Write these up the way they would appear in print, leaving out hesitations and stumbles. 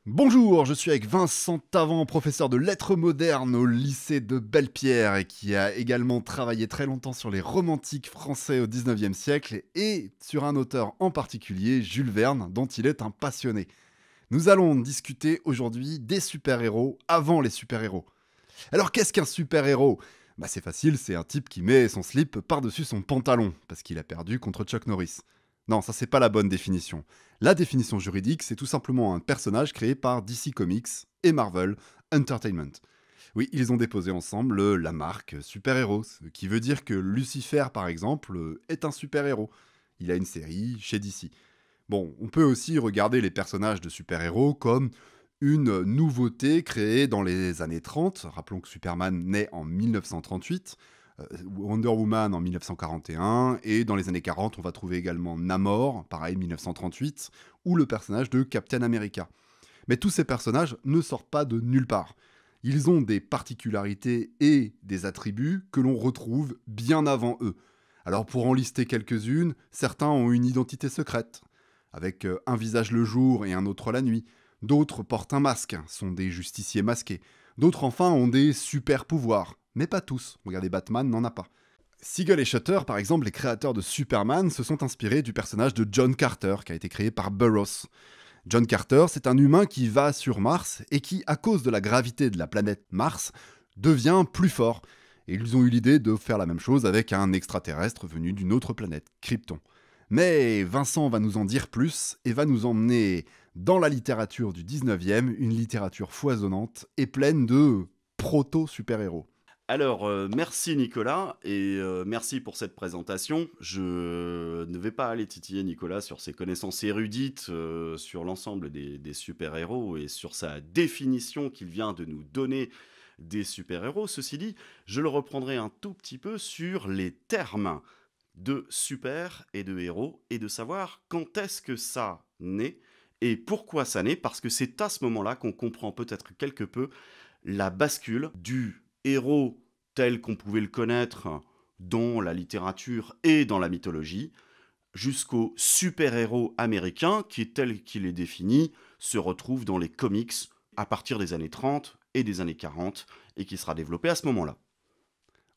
Bonjour, je suis avec Vincent Tavant, professeur de lettres modernes au lycée de Belle-Pierre et qui a également travaillé très longtemps sur les romantiques français au 19e siècle et sur un auteur en particulier, Jules Verne, dont il est un passionné. Nous allons discuter aujourd'hui des super-héros avant les super-héros. Alors qu'est-ce qu'un super-héros? C'est facile, c'est un type qui met son slip par-dessus son pantalon, parce qu'il a perdu contre Chuck Norris. Non, ça c'est pas la bonne définition. La définition juridique, c'est tout simplement un personnage créé par DC Comics et Marvel Entertainment. Oui, ils ont déposé ensemble la marque super-héros, ce qui veut dire que Lucifer, par exemple, est un super-héros. Il a une série chez DC. Bon, on peut aussi regarder les personnages de super-héros comme une nouveauté créée dans les années 30. Rappelons que Superman naît en 1938, Wonder Woman en 1941, et dans les années 40, on va trouver également Namor, pareil, 1938, ou le personnage de Captain America. Mais tous ces personnages ne sortent pas de nulle part. Ils ont des particularités et des attributs que l'on retrouve bien avant eux. Alors pour en lister quelques-unes, certains ont une identité secrète, avec un visage le jour et un autre la nuit. D'autres portent un masque, sont des justiciers masqués. D'autres enfin ont des super pouvoirs, mais pas tous. Regardez, Batman n'en a pas. Siegel et Shutter, par exemple, les créateurs de Superman, se sont inspirés du personnage de John Carter, qui a été créé par Burroughs. John Carter, c'est un humain qui va sur Mars et qui, à cause de la gravité de la planète Mars, devient plus fort. Et ils ont eu l'idée de faire la même chose avec un extraterrestre venu d'une autre planète, Krypton. Mais Vincent va nous en dire plus et va nous emmener dans la littérature du 19e, une littérature foisonnante et pleine de proto-super-héros. Alors, merci Nicolas, et merci pour cette présentation. Je ne vais pas aller titiller Nicolas sur ses connaissances érudites sur l'ensemble des super-héros et sur sa définition qu'il vient de nous donner des super-héros. Ceci dit, je le reprendrai un tout petit peu sur les termes de super et de héros et de savoir quand est-ce que ça naît et pourquoi ça naît, parce que c'est à ce moment-là qu'on comprend peut-être quelque peu la bascule du héros tel qu'on pouvait le connaître dans la littérature et dans la mythologie, jusqu'au super-héros américain qui, tel qu'il est défini, se retrouve dans les comics à partir des années 30 et des années 40 et qui sera développé à ce moment-là.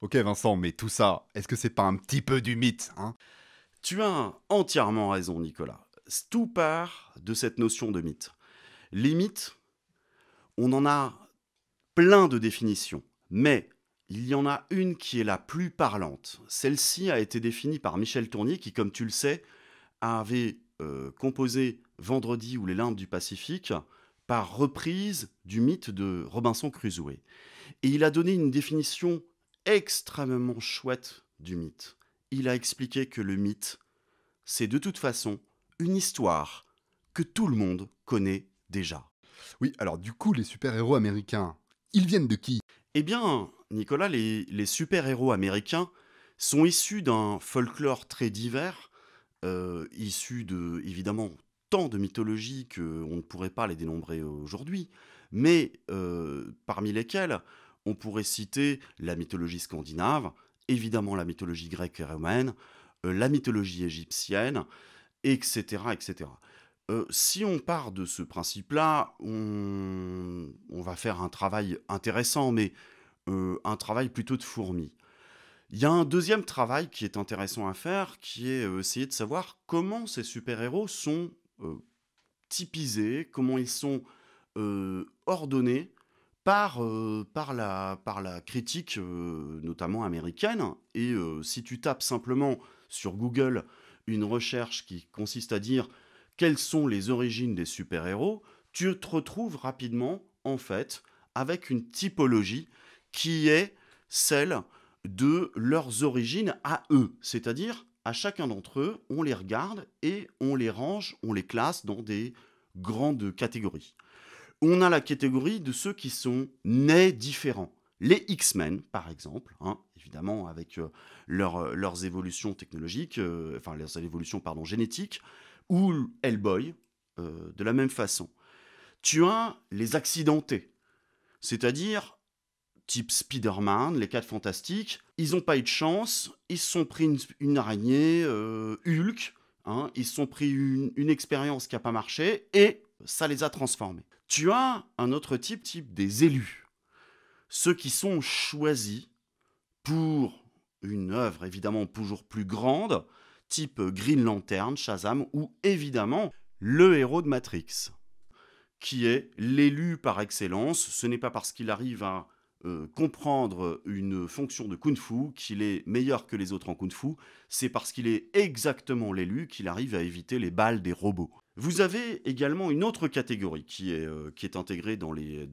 Ok Vincent, mais tout ça, est-ce que c'est pas un petit peu du mythe, hein? Tu as entièrement raison, Nicolas. Tout part de cette notion de mythe. Les mythes, on en a plein de définitions, mais il y en a une qui est la plus parlante. Celle-ci a été définie par Michel Tournier, qui, comme tu le sais, avait composé Vendredi ou les Limbes du Pacifique par reprise du mythe de Robinson Crusoe. Et il a donné une définition extrêmement chouette du mythe. Il a expliqué que le mythe, c'est de toute façon une histoire que tout le monde connaît déjà. Oui, alors du coup, les super-héros américains, ils viennent de qui? Eh bien, Nicolas, les super-héros américains sont issus d'un folklore très divers, issus de, évidemment, tant de mythologies qu'on ne pourrait pas les dénombrer aujourd'hui, mais parmi lesquelles on pourrait citer la mythologie scandinave, évidemment la mythologie grecque et romaine, la mythologie égyptienne, etc. etc. Si on part de ce principe-là, on va faire un travail intéressant, mais un travail plutôt de fourmi. Il y a un deuxième travail qui est intéressant à faire, qui est essayer de savoir comment ces super-héros sont euh, typisés, comment ils sont ordonnés par la critique, notamment américaine. Et si tu tapes simplement sur Google une recherche qui consiste à dire quelles sont les origines des super-héros, tu te retrouves rapidement, en fait, avec une typologie qui est celle de leurs origines à eux. C'est-à-dire, à chacun d'entre eux, on les regarde et on les range, on les classe dans des grandes catégories. On a la catégorie de ceux qui sont nés différents. Les X-Men, par exemple, hein, évidemment avec leurs évolutions technologiques, enfin leurs évolutions pardon, génétiques, ou Hellboy, de la même façon. Tu as les accidentés, c'est-à-dire type Spider-Man, les 4 Fantastiques, ils n'ont pas eu de chance, ils se sont pris une araignée, Hulk, hein, ils se sont pris une expérience qui n'a pas marché, et ça les a transformés. Tu as un autre type des élus. Ceux qui sont choisis pour une œuvre évidemment toujours plus grande, type Green Lantern, Shazam, ou évidemment le héros de Matrix, qui est l'élu par excellence. Ce n'est pas parce qu'il arrive à comprendre une fonction de kung-fu qu'il est meilleur que les autres en kung-fu, c'est parce qu'il est exactement l'élu qu'il arrive à éviter les balles des robots. Vous avez également une autre catégorie qui est intégrée dans les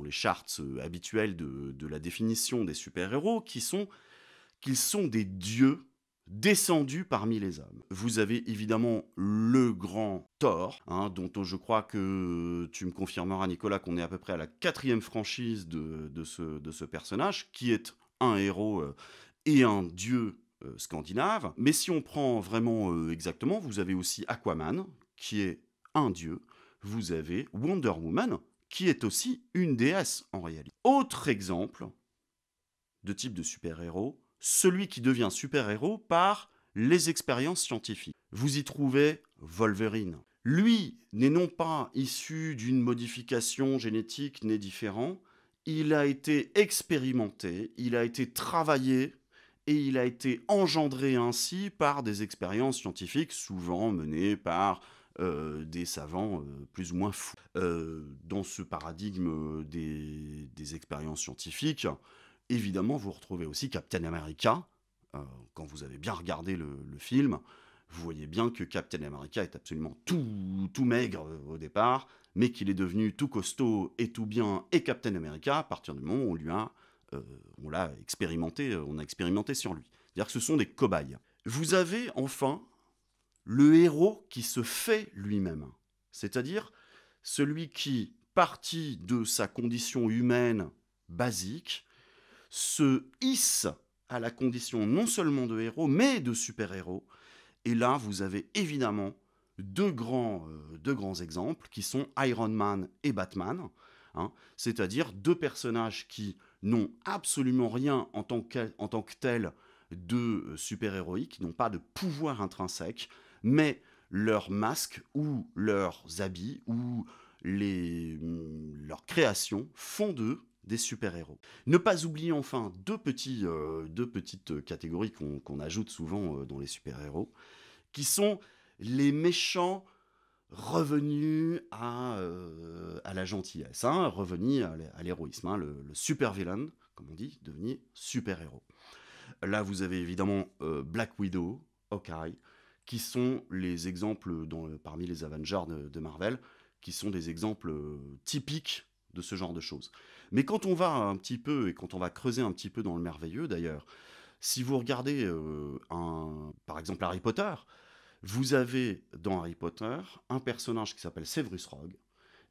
charts habituels de la définition des super-héros, qu'ils sont des dieux descendus parmi les hommes. Vous avez évidemment le grand Thor, dont je crois que tu me confirmeras, Nicolas, qu'on est à peu près à la 4e franchise de ce personnage, qui est un héros et un dieu scandinave. Mais si on prend vraiment exactement, vous avez aussi Aquaman, qui est un dieu. Vous avez Wonder Woman, qui est aussi une déesse en réalité. Autre exemple de type de super-héros, celui qui devient super-héros par les expériences scientifiques. Vous y trouvez Wolverine. Lui n'est non pas issu d'une modification génétique né différent, il a été expérimenté, il a été travaillé et il a été engendré ainsi par des expériences scientifiques souvent menées par des savants plus ou moins fous. Dans ce paradigme des expériences scientifiques, évidemment, vous retrouvez aussi Captain America. Quand vous avez bien regardé le film, vous voyez bien que Captain America est absolument tout maigre au départ, mais qu'il est devenu tout costaud et tout bien et Captain America à partir du moment où on l'a expérimenté, on a expérimenté sur lui. C'est-à-dire que ce sont des cobayes. Vous avez enfin le héros qui se fait lui-même. C'est-à-dire celui qui, parti de sa condition humaine basique, se hisse à la condition non seulement de héros, mais de super-héros. Et là, vous avez évidemment deux grands exemples qui sont Iron Man et Batman, c'est-à-dire deux personnages qui n'ont absolument rien en tant que tels de super-héroïque, qui n'ont pas de pouvoir intrinsèque, mais leurs masques ou leurs habits ou leurs créations font d'eux des super-héros. Ne pas oublier enfin deux petites catégories qu'on ajoute souvent dans les super-héros, qui sont les méchants revenus à la gentillesse, revenus à l'héroïsme, le super-villain, comme on dit, devenir super-héros. Là, vous avez évidemment Black Widow, Hawkeye, qui sont les exemples parmi les Avengers de Marvel, qui sont des exemples typiques de ce genre de choses. Mais quand on va un petit peu, et quand on va creuser un petit peu dans le merveilleux d'ailleurs, si vous regardez par exemple Harry Potter, vous avez dans Harry Potter un personnage qui s'appelle Severus Rogue,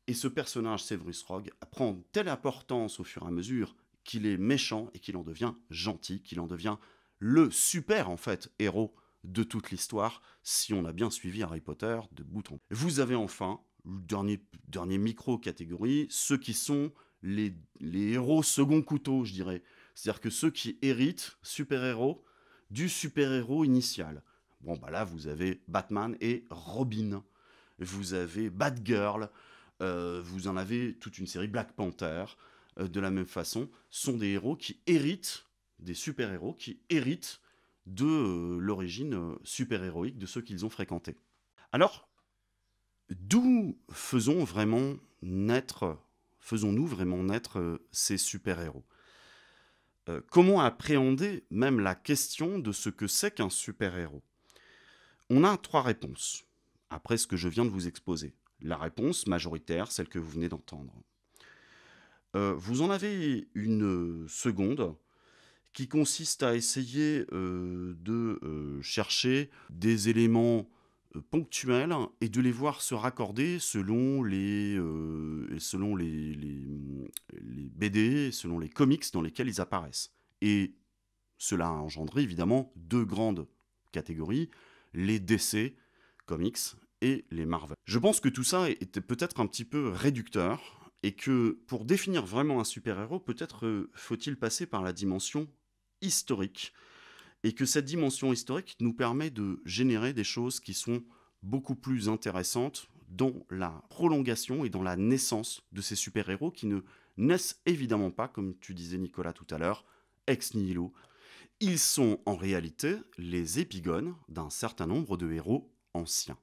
et ce personnage Severus Rogue prend telle importance au fur et à mesure qu'il est méchant et qu'il en devient gentil, qu'il en devient le super en fait héros de toute l'histoire, si on a bien suivi Harry Potter de bout en bout. Vous avez enfin dernier micro-catégorie, ceux qui sont les héros second couteau, je dirais. C'est-à-dire que ceux qui héritent, super-héros, du super-héros initial. Bon, bah là, vous avez Batman et Robin. Vous avez Batgirl. Vous en avez toute une série, Black Panther. De la même façon, sont des héros qui héritent, des super-héros qui héritent de l'origine super-héroïque de ceux qu'ils ont fréquentés. Alors, d'où faisons-nous vraiment naître ces super-héros ? Comment appréhender même la question de ce que c'est qu'un super-héros ? On a 3 réponses, après ce que je viens de vous exposer. La réponse majoritaire, celle que vous venez d'entendre. Vous en avez une seconde qui consiste à essayer de chercher des éléments ponctuels et de les voir se raccorder selon les BD, selon les comics dans lesquels ils apparaissent. Et cela a engendré évidemment 2 grandes catégories, les DC Comics et les Marvel. Je pense que tout ça était peut-être un petit peu réducteur et que pour définir vraiment un super-héros, peut-être faut-il passer par la dimension historique et que cette dimension historique nous permet de générer des choses qui sont beaucoup plus intéressantes dans la prolongation et dans la naissance de ces super-héros qui ne naissent évidemment pas, comme tu disais Nicolas tout à l'heure, ex nihilo. Ils sont en réalité les épigones d'un certain nombre de héros anciens.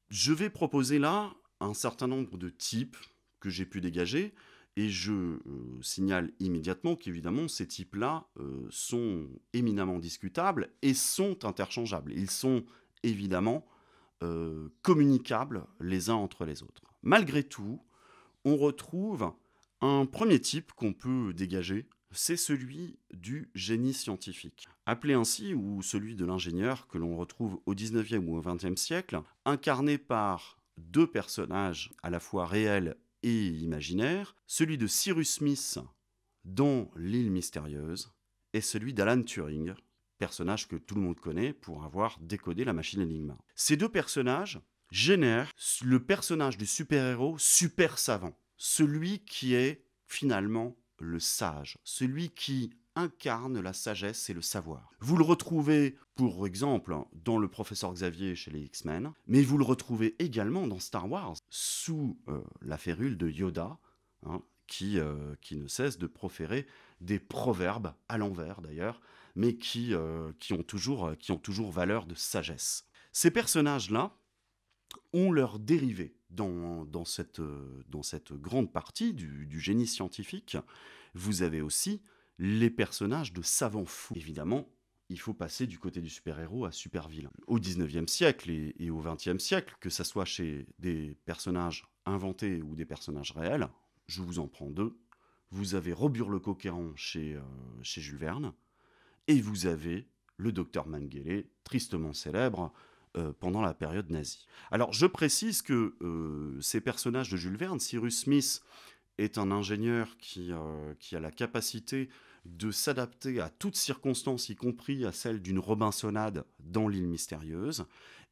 Je vais proposer là un certain nombre de types que j'ai pu dégager, et je signale immédiatement qu'évidemment ces types-là sont éminemment discutables et sont interchangeables. Ils sont évidemment communicables les uns entre les autres. Malgré tout, on retrouve un premier type qu'on peut dégager, c'est celui du génie scientifique. Appelé ainsi, ou celui de l'ingénieur que l'on retrouve au 19e ou au 20e siècle, incarné par deux personnages à la fois réels et imaginaires, celui de Cyrus Smith dans L'île mystérieuse et celui d'Alan Turing, personnage que tout le monde connaît pour avoir décodé la machine Enigma. Ces deux personnages génèrent le personnage du super-héros super savant, celui qui est finalement le sage, celui qui incarne la sagesse et le savoir. Vous le retrouvez, pour exemple, dans le professeur Xavier chez les X-Men, mais vous le retrouvez également dans Star Wars, sous la férule de Yoda, hein, qui ne cesse de proférer des proverbes, à l'envers d'ailleurs, mais qui ont toujours valeur de sagesse. Ces personnages-là ont leur dérivé dans cette grande partie du génie scientifique. Vous avez aussi les personnages de savants fous. Évidemment, il faut passer du côté du super-héros à super-vilain. Au 19e siècle et au 20e siècle, que ce soit chez des personnages inventés ou des personnages réels, je vous en prends deux. Vous avez Robur le Coquéran chez Jules Verne, et vous avez le docteur Mengele, tristement célèbre, pendant la période nazie. Alors, je précise que ces personnages de Jules Verne, Cyrus Smith est un ingénieur qui a la capacité de s'adapter à toutes circonstances, y compris à celle d'une Robinsonade dans l'île mystérieuse,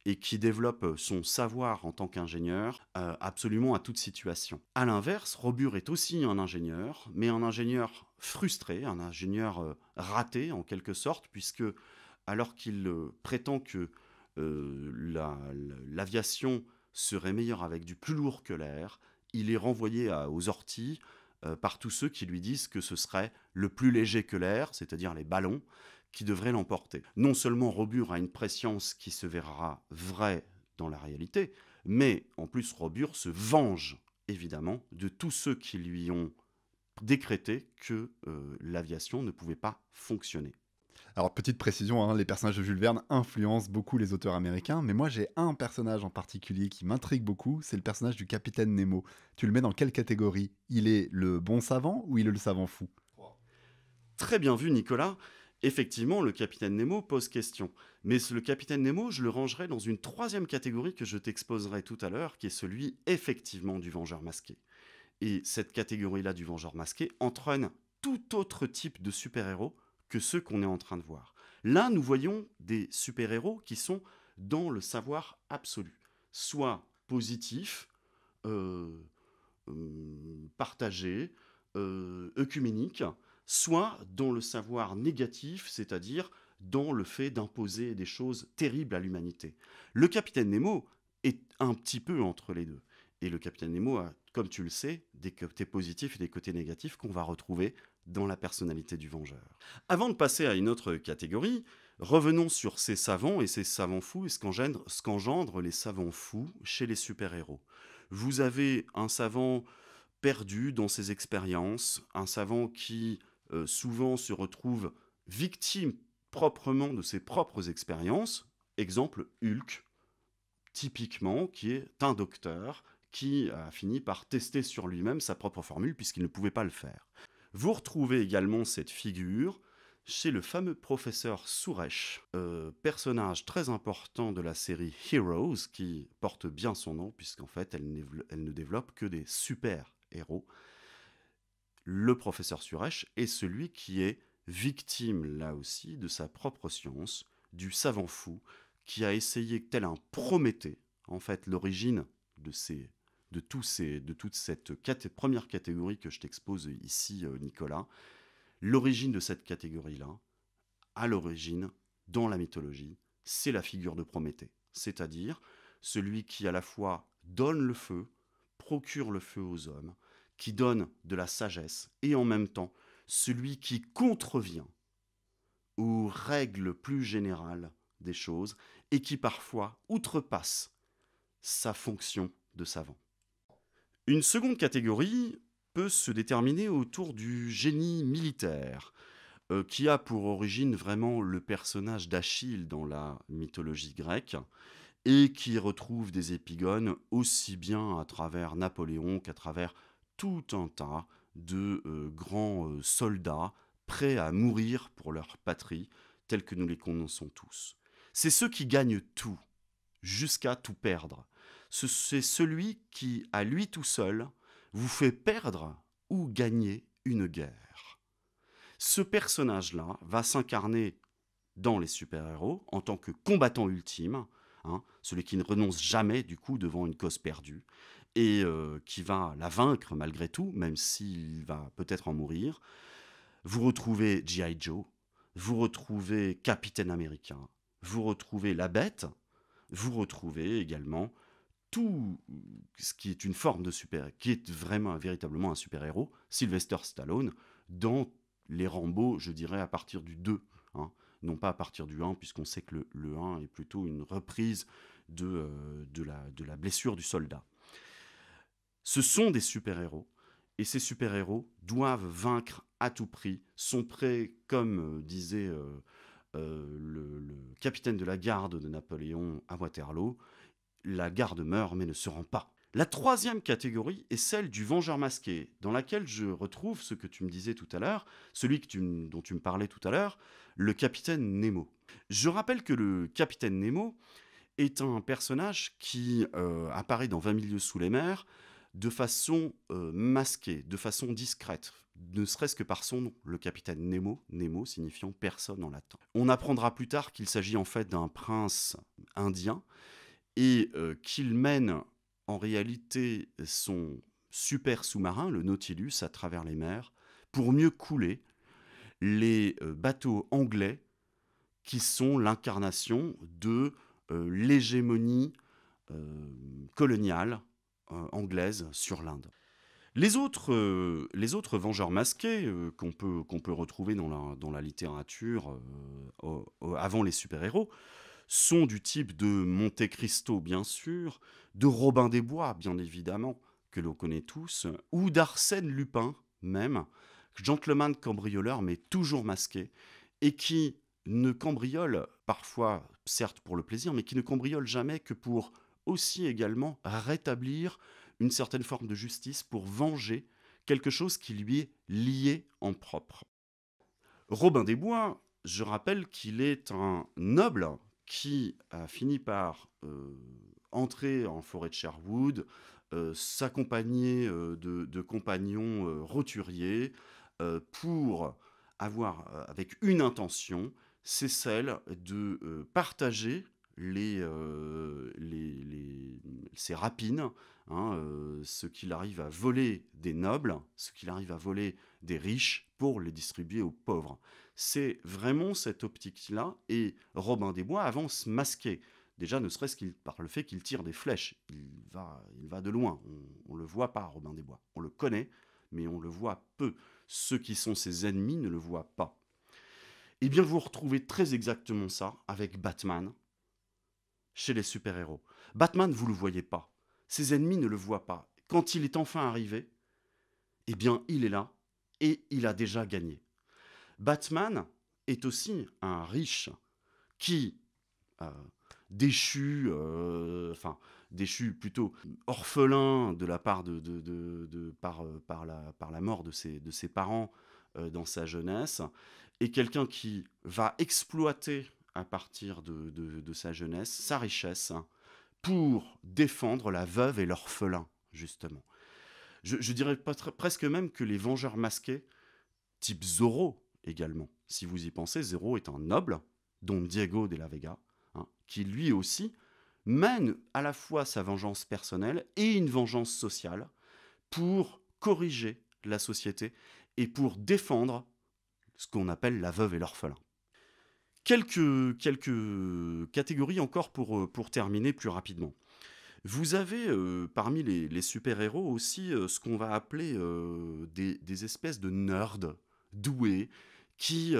et qui développe son savoir en tant qu'ingénieur absolument à toute situation. A l'inverse, Robur est aussi un ingénieur, mais un ingénieur frustré, un ingénieur raté en quelque sorte, puisque alors qu'il prétend que l'aviation serait meilleure avec du plus lourd que l'air, il est renvoyé aux orties par tous ceux qui lui disent que ce serait le plus léger que l'air, c'est-à-dire les ballons, qui devraient l'emporter. Non seulement Robur a une prescience qui se verra vraie dans la réalité, mais en plus Robur se venge évidemment de tous ceux qui lui ont décrété que l'aviation ne pouvait pas fonctionner. Alors, petite précision, hein, les personnages de Jules Verne influencent beaucoup les auteurs américains, mais moi j'ai un personnage en particulier qui m'intrigue beaucoup, c'est le personnage du capitaine Nemo. Tu le mets dans quelle catégorie? Il est le bon savant ou il est le savant fou? Très bien vu, Nicolas. Effectivement, le capitaine Nemo pose question. Mais le capitaine Nemo, je le rangerai dans une troisième catégorie que je t'exposerai tout à l'heure, qui est celui, effectivement, du vengeur masqué. Et cette catégorie-là du vengeur masqué entraîne tout autre type de super-héros que ceux qu'on est en train de voir. Là, nous voyons des super-héros qui sont dans le savoir absolu, soit positif, partagé, œcuménique, soit dans le savoir négatif, c'est-à-dire dans le fait d'imposer des choses terribles à l'humanité. Le capitaine Nemo est un petit peu entre les deux. Et le capitaine Nemo a, comme tu le sais, des côtés positifs et des côtés négatifs qu'on va retrouver dans la personnalité du vengeur. Avant de passer à une autre catégorie, revenons sur ces savants et ces savants fous et ce qu'engendrent les savants fous chez les super-héros. Vous avez un savant perdu dans ses expériences, un savant qui souvent se retrouve victime proprement de ses propres expériences. Exemple, Hulk, typiquement, qui est un docteur qui a fini par tester sur lui-même sa propre formule puisqu'il ne pouvait pas le faire. Vous retrouvez également cette figure chez le fameux professeur Suresh, personnage très important de la série Heroes, qui porte bien son nom puisqu'en fait elle ne développe que des super-héros. Le professeur Suresh est celui qui est victime, là aussi, de sa propre science, du savant fou, qui a essayé, tel un Prométhée, en fait, l'origine de toute cette première catégorie que je t'expose ici, Nicolas. L'origine de cette catégorie-là, à l'origine, dans la mythologie, c'est la figure de Prométhée. C'est-à-dire celui qui à la fois donne le feu, procure le feu aux hommes, qui donne de la sagesse, et en même temps celui qui contrevient aux règles plus générales des choses et qui parfois outrepasse sa fonction de savant. Une seconde catégorie peut se déterminer autour du génie militaire, qui a pour origine vraiment le personnage d'Achille dans la mythologie grecque, et qui retrouve des épigones aussi bien à travers Napoléon qu'à travers tout un tas de grands soldats prêts à mourir pour leur patrie, tels que nous les connaissons tous. C'est ceux qui gagnent tout, jusqu'à tout perdre. C'est celui qui, à lui tout seul, vous fait perdre ou gagner une guerre. Ce personnage-là va s'incarner dans les super-héros en tant que combattant ultime, celui qui ne renonce jamais du coup devant une cause perdue et qui va la vaincre malgré tout, même s'il va peut-être en mourir. Vous retrouvez G.I. Joe, vous retrouvez Capitaine Américain, vous retrouvez la Bête, vous retrouvez également tout ce qui est une forme de qui est vraiment véritablement un super-héros, Sylvester Stallone, dans les Rambo, je dirais à partir du 2, non pas à partir du 1, puisqu'on sait que le 1 est plutôt une reprise de la blessure du soldat. Ce sont des super-héros, et ces super-héros doivent vaincre à tout prix, sont prêts, comme disait le capitaine de la garde de Napoléon à Waterloo, la garde meurt mais ne se rend pas. La troisième catégorie est celle du vengeur masqué, dans laquelle je retrouve ce que tu me disais tout à l'heure, celui dont tu me parlais tout à l'heure, le capitaine Nemo. Je rappelle que le capitaine Nemo est un personnage qui apparaît dans 20 milieux sous les mers de façon masquée, de façon discrète, ne serait-ce que par son nom, le capitaine Nemo, Nemo signifiant personne en latin. On apprendra plus tard qu'il s'agit en fait d'un prince indien et qu'il mène en réalité son super sous-marin, le Nautilus, à travers les mers, pour mieux couler les bateaux anglais qui sont l'incarnation de l'hégémonie coloniale anglaise sur l'Inde. Les autres vengeurs masqués qu'on peut retrouver dans la littérature avant les super-héros sont du type de Monte Cristo, bien sûr, de Robin des Bois, bien évidemment, que l'on connaît tous, ou d'Arsène Lupin, même, gentleman cambrioleur, mais toujours masqué, et qui ne cambriole, parfois, certes pour le plaisir, mais qui ne cambriole jamais que pour aussi également rétablir une certaine forme de justice, pour venger quelque chose qui lui est lié en propre. Robin des Bois, je rappelle qu'il est un noble qui a fini par entrer en forêt de Sherwood, s'accompagner de compagnons roturiers pour avoir avec une intention, c'est celle de partager ces rapines, ce qu'il arrive à voler des nobles, ce qu'il arrive à voler des riches pour les distribuer aux pauvres. C'est vraiment cette optique-là, et Robin des Bois avance masqué. Déjà, ne serait-ce par le fait qu'il tire des flèches. Il va de loin. On ne le voit pas, Robin des Bois. On le connaît, mais on le voit peu. Ceux qui sont ses ennemis ne le voient pas. Eh bien, vous retrouvez très exactement ça avec Batman chez les super-héros. Batman, vous ne le voyez pas. Ses ennemis ne le voient pas. Quand il est enfin arrivé, eh bien, il est là et il a déjà gagné. Batman est aussi un riche qui, déchu plutôt orphelin de la part par la mort de ses parents dans sa jeunesse, est quelqu'un qui va exploiter à partir de sa jeunesse sa richesse pour défendre la veuve et l'orphelin, justement. Je dirais presque même que les Vengeurs masqués, type Zorro également, si vous y pensez, Zorro est un noble, Don Diego de la Vega, qui lui aussi mène à la fois sa vengeance personnelle et une vengeance sociale pour corriger la société et pour défendre ce qu'on appelle la veuve et l'orphelin. Quelques catégories encore pour terminer plus rapidement. Vous avez parmi les super-héros aussi ce qu'on va appeler des espèces de nerds doués qui,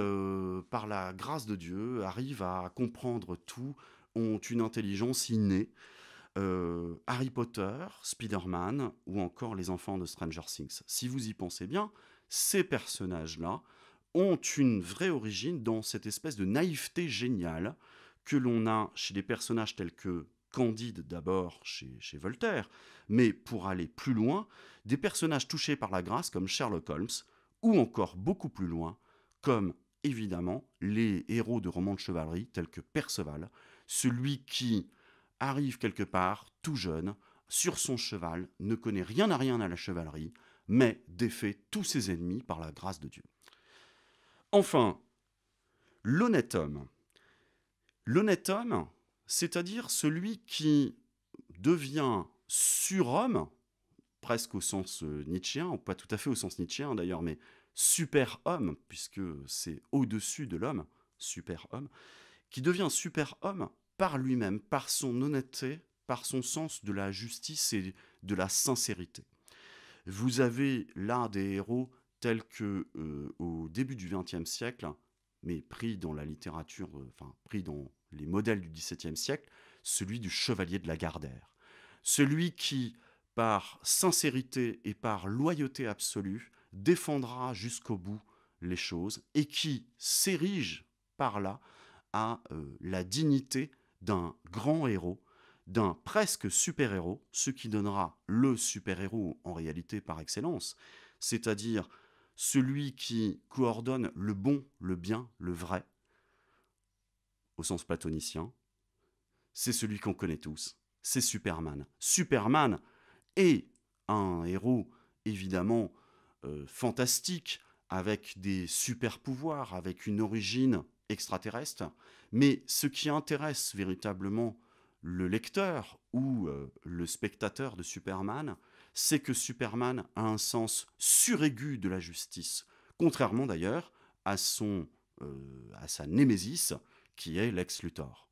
par la grâce de Dieu, arrivent à comprendre tout, ont une intelligence innée. Harry Potter, Spider-Man ou encore les enfants de Stranger Things. Si vous y pensez bien, ces personnages-là ont une vraie origine dans cette espèce de naïveté géniale que l'on a chez des personnages tels que Candide d'abord chez Voltaire, mais pour aller plus loin, des personnages touchés par la grâce comme Sherlock Holmes, ou encore beaucoup plus loin, comme évidemment les héros de romans de chevalerie tels que Perceval, celui qui arrive quelque part, tout jeune, sur son cheval, ne connaît rien à la chevalerie, mais défait tous ses ennemis par la grâce de Dieu. Enfin, l'honnête homme. L'honnête homme, c'est-à-dire celui qui devient surhomme, presque au sens nietzschéen, ou pas tout à fait au sens nietzschéen d'ailleurs, mais super-homme, puisque c'est au-dessus de l'homme, super-homme, qui devient super-homme par lui-même, par son honnêteté, par son sens de la justice et de la sincérité. Vous avez là des héros tels que, au début du XXe siècle, mais pris dans la littérature, enfin pris dans les modèles du XVIIe siècle, celui du chevalier de la Gardère. Celui qui, par sincérité et par loyauté absolue, défendra jusqu'au bout les choses et qui s'érige par là à la dignité d'un grand héros, d'un presque super-héros, ce qui donnera le super-héros en réalité par excellence, c'est-à-dire celui qui coordonne le bon, le bien, le vrai, au sens platonicien, c'est celui qu'on connaît tous, c'est Superman. Superman est un héros évidemment fantastique, avec des super-pouvoirs, avec une origine extraterrestre, mais ce qui intéresse véritablement le lecteur ou le spectateur de Superman, c'est que Superman a un sens suraigu de la justice, contrairement d'ailleurs à sa némésis, qui est Lex Luthor.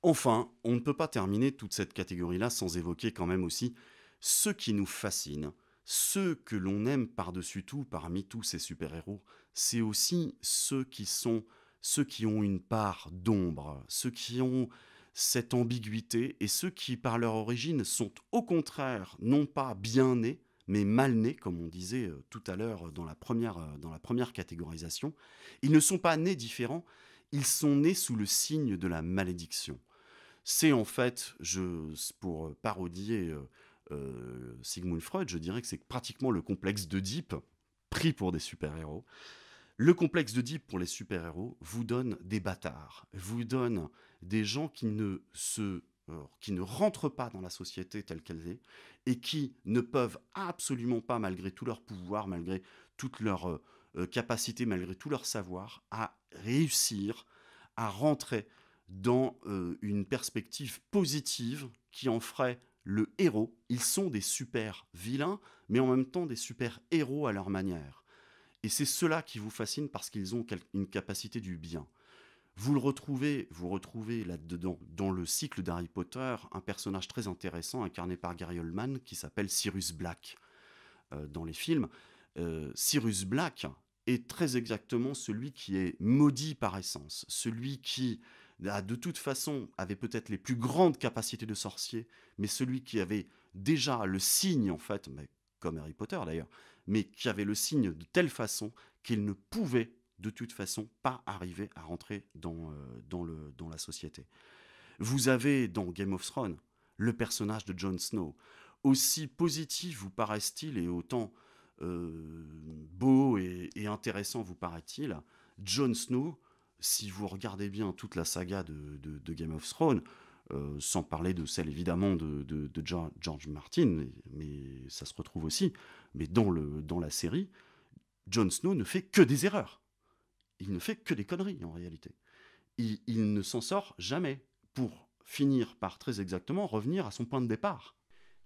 Enfin, on ne peut pas terminer toute cette catégorie-là sans évoquer quand même aussi ce qui nous fascine, ceux que l'on aime par-dessus tout parmi tous ces super-héros, c'est aussi ceux qui ont une part d'ombre, ceux qui ont cette ambiguïté et ceux qui, par leur origine, sont au contraire non pas bien nés, mais mal nés, comme on disait tout à l'heure dans la première catégorisation. Ils ne sont pas nés différents, ils sont nés sous le signe de la malédiction. C'est en fait, pour parodier Sigmund Freud, je dirais que c'est pratiquement le complexe d'Oedipe pris pour des super-héros. Le complexe d'Oedipe pour les super-héros vous donne des bâtards, vous donne des gens qui ne rentrent pas dans la société telle qu'elle est et qui ne peuvent absolument pas, malgré tout leur pouvoir, malgré toute leur capacité, malgré tout leur savoir, à réussir à rentrer dans une perspective positive qui en ferait le héros. Ils sont des super vilains, mais en même temps des super héros à leur manière. Et c'est cela qui vous fascine parce qu'ils ont une capacité du bien. Vous retrouvez là-dedans, dans le cycle d'Harry Potter, un personnage très intéressant incarné par Gary Oldman qui s'appelle Sirius Black. Dans les films, Sirius Black est très exactement celui qui est maudit par essence, celui qui de toute façon avait peut-être les plus grandes capacités de sorcier, mais celui qui avait déjà le signe en fait, mais comme Harry Potter d'ailleurs, mais qui avait le signe de telle façon qu'il ne pouvait de toute façon pas arriver à rentrer dans la société. Vous avez dans Game of Thrones le personnage de Jon Snow. Aussi positif vous paraisse-t-il et autant beau et intéressant vous paraît-il, Jon Snow, si vous regardez bien toute la saga de Game of Thrones, sans parler de celle évidemment de George Martin, mais ça se retrouve aussi, mais dans la série, Jon Snow ne fait que des erreurs. Il ne fait que des conneries en réalité. Il ne s'en sort jamais pour finir par très exactement revenir à son point de départ.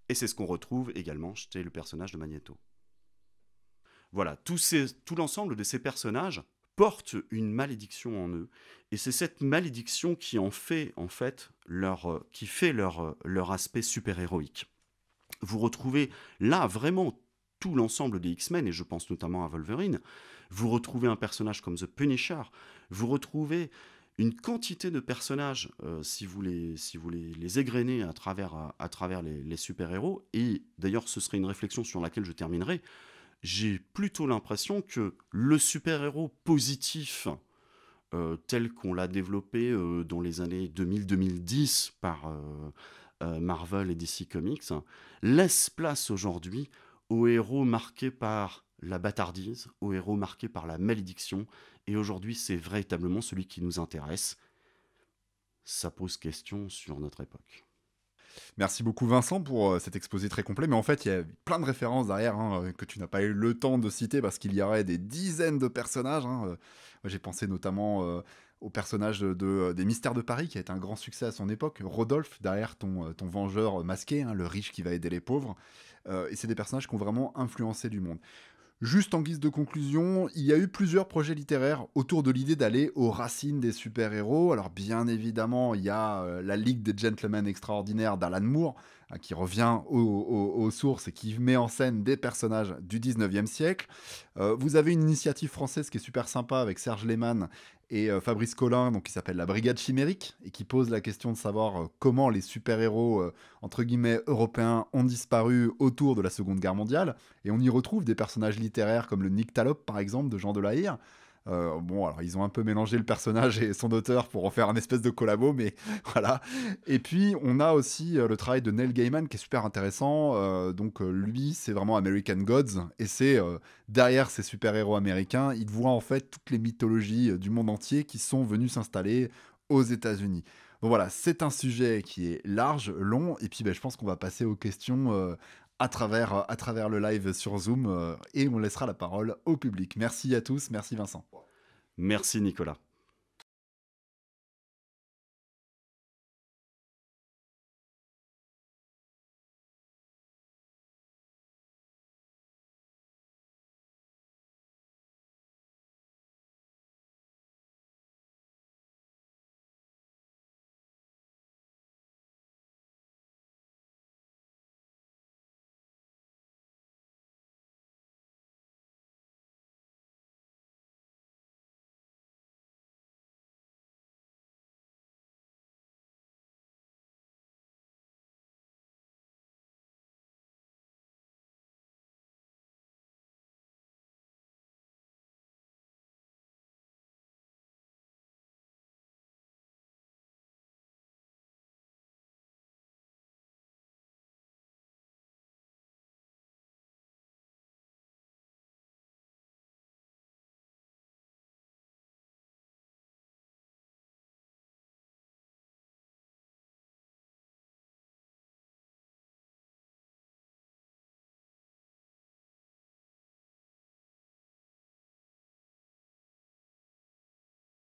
Et c'est ce qu'on retrouve également chez le personnage de Magneto. Voilà, tout l'ensemble de ces personnages portent une malédiction en eux, et c'est cette malédiction qui en fait, en fait, leur aspect super-héroïque. Vous retrouvez là vraiment tout l'ensemble des X-Men, et je pense notamment à Wolverine. Vous retrouvez un personnage comme The Punisher. Vous retrouvez une quantité de personnages, si vous les égrenez à travers les super-héros. Et d'ailleurs, ce serait une réflexion sur laquelle je terminerai. J'ai plutôt l'impression que le super-héros positif, tel qu'on l'a développé dans les années 2000-2010 par Marvel et DC Comics, laisse place aujourd'hui aux héros marqués par la bâtardise, aux héros marqués par la malédiction. Et aujourd'hui, c'est véritablement celui qui nous intéresse. Ça pose question sur notre époque. Merci beaucoup Vincent pour cet exposé très complet, mais en fait il y a plein de références derrière que tu n'as pas eu le temps de citer parce qu'il y aurait des dizaines de personnages. Moi, j'ai pensé notamment au personnage des Mystères de Paris qui a été un grand succès à son époque, Rodolphe, derrière ton vengeur masqué, le riche qui va aider les pauvres. Et c'est des personnages qui ont vraiment influencé du monde. Juste en guise de conclusion, il y a eu plusieurs projets littéraires autour de l'idée d'aller aux racines des super-héros. Alors bien évidemment, il y a la Ligue des Gentlemen Extraordinaires d'Alan Moore, qui revient aux sources et qui met en scène des personnages du 19e siècle. Vous avez une initiative française qui est super sympa avec Serge Lehmann et Fabrice Collin, donc qui s'appelle la Brigade Chimérique, et qui pose la question de savoir comment les super-héros, entre guillemets, européens ont disparu autour de la Seconde Guerre mondiale. Et on y retrouve des personnages littéraires comme le Nyctalope, par exemple, de Jean de La Hire. Bon, alors ils ont un peu mélangé le personnage et son auteur pour en faire un espèce de collabo, mais voilà. Et puis on a aussi le travail de Neil Gaiman qui est super intéressant. Lui, c'est vraiment American Gods, et c'est derrière ces super-héros américains, il voit en fait toutes les mythologies du monde entier qui sont venues s'installer aux États-Unis. Donc voilà, c'est un sujet qui est large, long, et puis je pense qu'on va passer aux questions à travers le live sur Zoom, et on laissera la parole au public. Merci à tous, merci Vincent. Merci Nicolas.